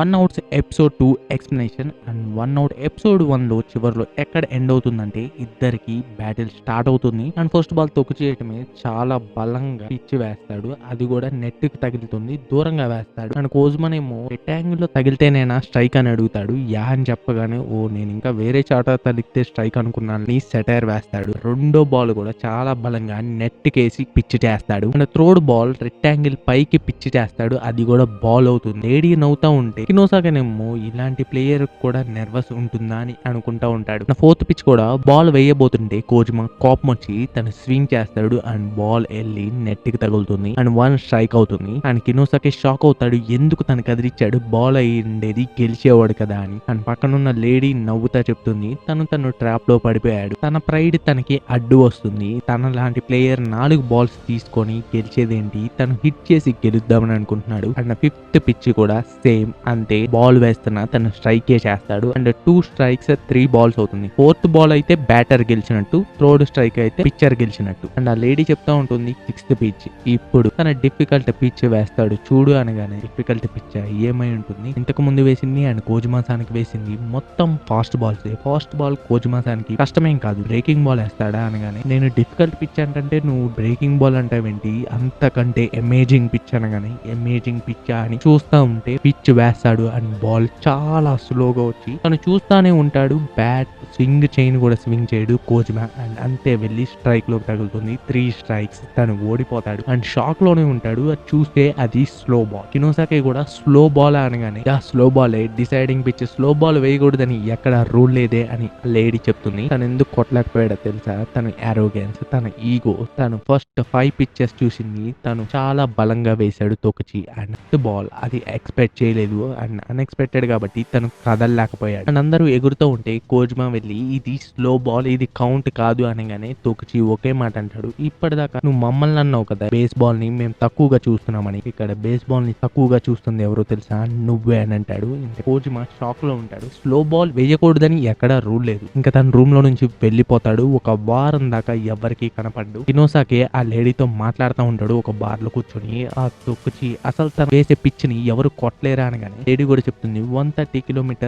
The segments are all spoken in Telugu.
One outs episode 2 explanation and one out episode 1 లో చివరిలో ఎక్కడ ఎండ్ అవుతుందంటే ఇద్దరికి బ్యాటిల్ స్టార్ట్ అవుతుంది అండ్ ఫస్ట్ బాల్ తొక్కు చేయటమే చాలా బలంగా పిచ్చి వేస్తాడు. అది కూడా నెట్ కి తగులుతుంది, దూరంగా వేస్తాడు. అండ్ కోజ్మన్ ఏమో రెక్టాంగిల్ లో తగిలితేనేనా స్ట్రైక్ అని అడుగుతాడు. యా అని చెప్పగానే ఓ నేను ఇంకా వేరే చాట తగిలితే స్ట్రైక్ అనుకున్నాను నీ సెటైర్ వేస్తాడు. రెండో బాల్ కూడా చాలా బలంగా నెట్ కేసి పిచ్చి చేస్తాడు. అండ్ థర్డ్ బాల్ రెక్టాంగిల్ పైకి పిచ్చి చేస్తాడు, అది కూడా బాల్ అవుతుంది. లేడీ నవ్వుతా ఉంటే కినోసాకనేమో ఇలాంటి ప్లేయర్ కూడా నర్వస్ ఉంటుందా అని అనుకుంటా ఉంటాడు. ఫోర్త్ పిచ్ కూడా బాల్ వేయబోతుంటే కోజ్మా కోపం వచ్చి తను స్వింగ్ చేస్తాడు అండ్ బాల్ వెళ్ళి నెట్ కి తగులుతుంది అండ్ 1 స్ట్రైక్ అవుతుంది. అండ్ కినోసాకి షాక్ అవుతాడు, ఎందుకు తను కదిలిచ్చాడు, బాల్ అయి ఉండేది గెలిచేవాడు కదా అని. అండ్ పక్కనున్న లేడీ నవ్వుతా చెప్తుంది తను ట్రాప్ లో పడిపోయాడు, తన ప్రైడ్ తనకి అడ్డు వస్తుంది, తన లాంటి ప్లేయర్ 4 బాల్స్ తీసుకొని గెలిచేదేంటి, తను హిట్ చేసి గెలుద్దామని అనుకుంటున్నాడు. అండ్ ఫిఫ్త్ పిచ్ కూడా సేమ్ అంతే, బాల్ వేస్తున్నా తను స్ట్రైక్ చేస్తాడు అండ్ 2 స్ట్రైక్స్ 3 బాల్స్ అవుతుంది. ఫోర్త్ బాల్ అయితే బ్యాటర్ గెలిచినట్టు, థర్డ్ స్ట్రైక్ అయితే పిచ్చర్ గెలిచినట్టు. అండ్ ఆ లేడీ చెప్తా ఉంటుంది సిక్స్త్ పిచ్ ఇప్పుడు తన డిఫికల్ట్ పిచ్ వేస్తాడు చూడు అనగానే డిఫికల్ట్ పిచ్ ఏమై ఉంటుంది, ఇంతకు ముందు వేసింది అండ్ కోజ్మాసానికి వేసింది మొత్తం ఫాస్ట్ బాల్స్. ఫాస్ట్ బాల్ కోజ్మాసానికి కష్టమేం కాదు, బ్రేకింగ్ బాల్ వేస్తాడా అనగానే నేను డిఫికల్ట్ పిచ్ అంటే నువ్వు బ్రేకింగ్ బాల్ అంటావేంటి, అంతకంటే అమేజింగ్ పిచ్ అనగానే అమేజింగ్ పిచ్ అని చూస్తా ఉంటే పిచ్ వేస్తాడు అండ్ బాల్ చాలా స్లోగా వచ్చి తను చూస్తానే ఉంటాడు. బ్యాట్ స్వింగ్ చైన్ కూడా స్వింగ్ చేయడు కోజ్మా అండ్ అంతే వెళ్ళి స్ట్రైక్ లోకి తగులుతుంది. 3 స్ట్రైక్స్, తను ఓడిపోతాడు అండ్ షాక్ లోనే ఉంటాడు. అది చూస్తే అది స్లో బాల్. కినోసాకి కూడా స్లో బాల్ అనగానే ఆ స్లో బాలే డిసైడింగ్ పిచ్, స్లో బాల్ వేయకూడదని ఎక్కడ రూల్ లేదే అని లేడీ చెప్తుంది. తను ఎందుకు కొట్టలేకపోయాడో తెలుసా, తన ఆరోగెన్స్, తన ఈగో. తను ఫస్ట్ 5 పిచ్చెస్ చూసింది తను చాలా బలంగా వేశాడు తొక్కిచి అండ్ బాల్ అది ఎక్స్పెక్ట్ చేయలేదు అండ్ అన్ఎక్స్పెక్టెడ్ కాబట్టి తను కదలలేకపోయాడు. అండ్ అందరూ ఎగురుతూ ఉంటే కోజ్మా వెళ్ళి ఇది స్లో బాల్, ఇది కౌంట్ కాదు అనగానే తొక్కిచి ఒకే మాట అంటాడు, ఇప్పటిదాకా నువ్వు మమ్మల్ని అన్నావు కదా బేస్ బాల్ ని మేము తక్కువగా చూస్తున్నామని, ఇక్కడ బేస్ బాల్ ని తక్కువగా చూస్తుంది ఎవరో తెలుసా, నువ్వే అని అంటాడు. కోజ్మా షాక్ లో ఉంటాడు, స్లో బాల్ వేయకూడదని ఎక్కడా రూల్ లేదు. ఇంకా తన రూమ్ లో నుంచి వెళ్ళిపోతాడు. ఒక వారం దాకా ఎవరికి కనపడ్డు. కినోసాకి ఆ లేడీతో మాట్లాడుతూ ఉంటాడు ఒక బార్ లో కూర్చొని. ఆ తొక్కిచి అసలు తను వేసే పిచ్ ని ఎవరు కొట్టలేరా అనగానే లేడీ కూడా చెప్తుంది 130 km/h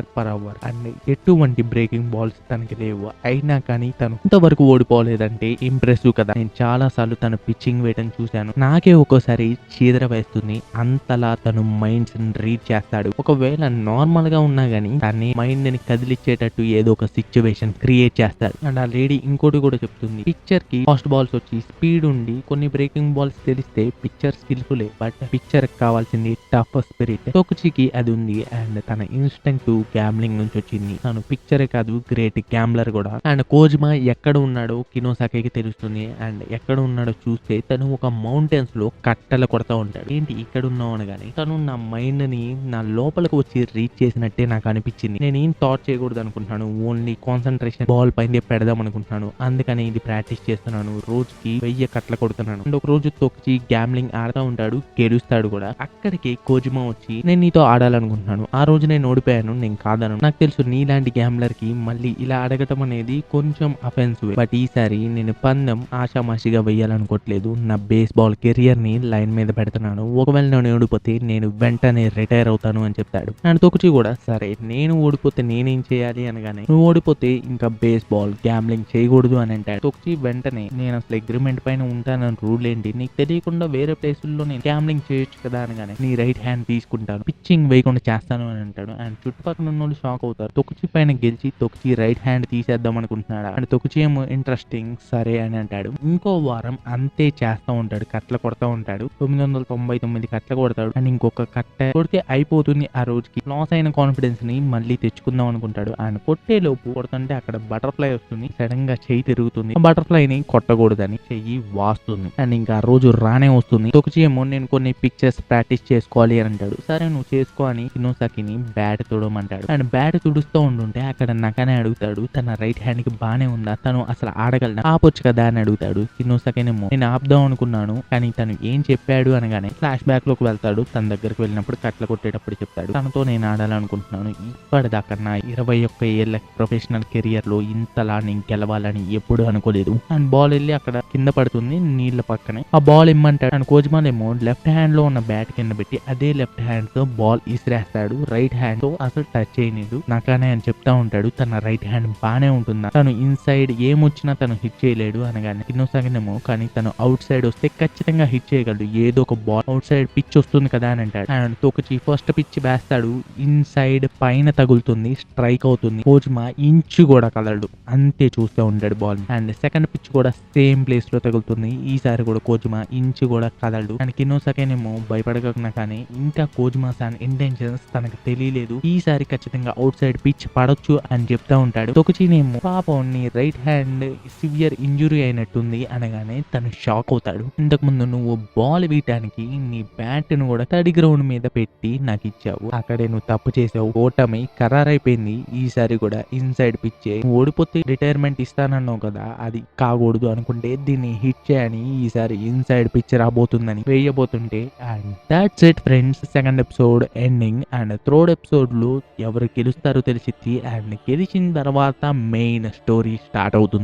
అండ్ ఎటువంటి బ్రేకింగ్ బాల్స్ తనకి లేవు, అయినా కానీ తను ఇంతవరకు ఓడిపోలేదంటే ఇంప్రెసివ్ కదా. నేను చాలా సార్లు తను పిచ్చింగ్ వేయడం చూశాను, నాకే ఒక్కోసారి చీదర వేస్తుంది, అంతలా తను మైండ్స్ రీడ్ చేస్తాడు. ఒకవేళ నార్మల్ గా ఉన్నా గానీ తన మైండ్ ని కదిలిచ్చేటట్టు ఏదో ఒక సిచ్యువేషన్ క్రియేట్ చేస్తాడు. అండ్ ఆ లేడీ ఇంకోటి కూడా చెప్తుంది, పిక్చర్ కి ఫాస్ట్ బాల్స్ వచ్చి స్పీడ్ ఉండి కొన్ని బ్రేకింగ్ బాల్స్ తెలిస్తే పిక్చర్ స్కిల్ఫుల్, బట్ పిక్చర్ కావాల్సింది టఫ్ స్పిరిట్. తొకుచికి అది ఉంది అండ్ తన ఇన్స్టింక్ట్ గ్యాంబ్లింగ్ నుంచి వచ్చింది. తను పిక్చరే కాదు గ్రేట్ గ్యాంబ్లర్ కూడా. అండ్ కోజ్మా ఎక్కడ ఉన్నాడో కినోసాకి తెలుస్తుంది అండ్ ఎక్కడ ఉన్నాడో చూస్తే తను ఒక మౌంటైన్స్ లో కట్టెలు కొడతా ఉంటాడు. ఏంటి ఇక్కడ ఉన్నావు అనగానే తను నా మైండ్ ని నా లోపలికి వచ్చి రీచ్ చేసినట్టే నాకు అనిపించింది. నేను ఏం థాట్ చేయకూడదు అనుకుంటున్నాను, ఓన్లీ కాన్సన్ట్రేషన్ బాల్ పైన పెడదాం అనుకుంటున్నాను, అందుకని ఇది ప్రాక్టీస్ చేస్తున్నాను, రోజుకి 1000 కట్టలు కొడుతున్నాను. అండ్ ఒక రోజు తొక్కి గ్యాంబ్లింగ్ ఆడుతూ ఉంటాడు, గెలుస్తాడు కూడా. అక్కడికి కోజ్మా వచ్చి నేను నీతో ఆడాలనుకుంటున్నాను, ఆ రోజు నేను ఓడిపోయాను, నేను కాదను, నాకు తెలుసు నీలాంటి గ్యాంబ్లర్ కి మళ్ళీ ఇలా అడగటం అనేది కొంచెం అఫెన్సివ్, బట్ ఈసారి నేను పందెం ఆషామాషిగా వేయాలనుకోవట్లేదు, నా బేస్ బాల్ కెరియర్ ని లైన్ మీద పెడుతున్నాను, ఒకవేళ నేను ఓడిపోతే నేను వెంటనే రిటైర్ అవుతాను అని చెప్తాడు. అండ్ తొకుచి కూడా సరే నేను ఓడిపోతే నేనేం చేయాలి అనగానే నువ్వు ఓడిపోతే ఇంకా బేస్ బాల్ గ్యాంబ్లింగ్ చేయకూడదు అని అంటాడు. తొకుచి వెంటనే నేను అసలు అగ్రిమెంట్ పైన ఉంటానని రూల్ ఏంటి, నీకు తెలియకుండా వేరే ప్లేసుల్లో నేను గ్యాంబ్లింగ్ చేయొచ్చు కదా అనగానే నీ రైట్ హ్యాండ్ తీసుకుంటాను, పిచ్చింగ్ వేయకుండా చేస్తాను అని అంటాడు. అండ్ చుట్టుపక్కల ఉన్న వాళ్ళు షాక్ అవుతారు, తొకుచి పైన గెలిచి తొకుచి రైట్ హ్యాండ్ తీసేద్దాం అనుకుంటున్నాడు. అండ్ తొకుచి ఏమో ఇంట్రెస్టింగ్ సరే అని అంటాడు. ఇంకో వారం అంతే చేస్తూ ఉంటాడు, కట్ల కొడతా ఉంటాడు, 999 కట్ల కొడతాడు అండ్ ఇంకొక కట్ట కొడితే అయిపోతుంది. ఆ రోజుకి లాస్ అయిన కాన్ఫిడెన్స్ ని మళ్ళీ తెచ్చుకుందాం అనుకుంటాడు. అండ్ కొట్టే లోపు కొడుతుంటే అక్కడ బటర్ఫ్లై వస్తుంది, సడన్ గా చెయ్యి తిరుగుతుంది, బటర్ఫ్లై ని కొట్టకూడదని చెయ్యి వాస్తుంది అండ్ ఇంకా ఆ రోజు రానే వస్తుంది. తొకుచి ఏమో నేను కొన్ని పిక్చర్స్ ప్రాక్టీస్ చేసుకోవాలి అని అంటాడు. సరే నువ్వు చేసుకో అని కినోసాకిని బ్యాట్ తుడమంటాడు. అండ్ బ్యాట్ తుడుస్తూ ఉంటుంటే అక్కడ నకనే అడుగుతాడు తన రైట్ హ్యాండ్ కి బానే ఉందా, తను అసలు ఆడగలడా, ఆపొచ్చు కదా అని అడుగుతాడు. కినోసాకేనేమో నేను ఆపుదాం అనుకున్నాను కానీ తను ఏం చెప్పాడు అనగానే ఫ్లాష్ బ్యాక్ లోకి వెళ్తాడు. తన దగ్గరకు వెళ్ళినప్పుడు కట్ల కొట్టేటప్పుడు చెప్తాడు తనతో నేను ఆడాలనుకుంటున్నాను, ఇప్పటిదాకా నా 21 ఏళ్ల ప్రొఫెషనల్ కెరియర్ లో ఇంతలా నేను గెలవాలని ఎప్పుడు అనుకోలేదు. అండ్ బాల్ వెళ్ళి అక్కడ కింద పడుతుంది నీళ్ళ పక్కనే. ఆ బాల్ ఇమ్మంటాడు అండ్ కోజ్మాలేమో లెఫ్ట్ హ్యాండ్ లో ఉన్న బ్యాట్ కింద పెట్టి అదే లెఫ్ట్ హ్యాండ్ తో బాల్ విసిరేస్తాడు. రైట్ హ్యాండ్ తో అసలు టచ్ చేయనీడు. నాకానే అని చెప్తా ఉంటాడు. తన రైట్ హ్యాండ్ బానే ఉంటుందా, తను ఇన్సైడ్ ఏమొచ్చినా తను హిట్ చేయలేడు అనగానే కిన్నోసాకినేమో కానీ తను అవుట్ సైడ్ వస్తే ఖచ్చితంగా హిట్ చేయగలడు. ఏదో ఒక బాల్ అవుట్ సైడ్ పిచ్ వస్తుంది కదా అని అంటాడు. అండ్ తోకచి ఫస్ట్ పిచ్ వేస్తాడు. ఇన్సైడ్ పైన తగులుతుంది, స్ట్రైక్ అవుతుంది. కోజ్మా ఇంచు కూడా కదలడు, అంతే చూస్తూ ఉంటాడు బాల్. అండ్ సెకండ్ పిచ్ కూడా సేమ్ ప్లేస్ లో తగులుతుంది. ఈసారి కూడా కోజ్మా ఇంచు కూడా కదలడు. అండ్ కిన్నోసాకేనేమో భయపడగలనా కానీ ఇంకా కోజ్మా సాన్ ఇంటెన్షన్స్ తనకు తెలియలేదు. ఈసారి ఖచ్చితంగా అవుట్ సైడ్ పిచ్ పడొచ్చు అని చెప్తా ఉంటాడు. తొకచినేమో పాపం నీ రైట్ హ్యాండ్ సివియర్ ఇంజురీ అయినట్టుంది అనగానే తను షాక్ అవుతాడు. ఇంతకు ముందు నువ్వు బాల్ వేయటానికి నీ బ్యాట్ ను కూడా తడి గ్రౌండ్ మీద పెట్టి నాకు ఇచ్చావు, అక్కడే నువ్వు తప్పు చేసావు, ఓటమి ఖరారైపోయింది. ఈసారి కూడా ఇన్సైడ్ పిచ్చే, ఓడిపోతే రిటైర్మెంట్ ఇస్తానన్నావు కదా, అది కాకూడదు అనుకుంటే దీన్ని హిట్ చేయని ఈసారి ఇన్సైడ్ పిచ్ రాబోతుందని వేయబోతుంటే. And that's it friends, second episode ending. And third episode లో ఎవరు గెలుస్తారో తెలిసిద్ది. అండ్ గెలిచిన తర్వాత మెయిన్ స్టోరీ స్టార్ట్ అవుతుంది.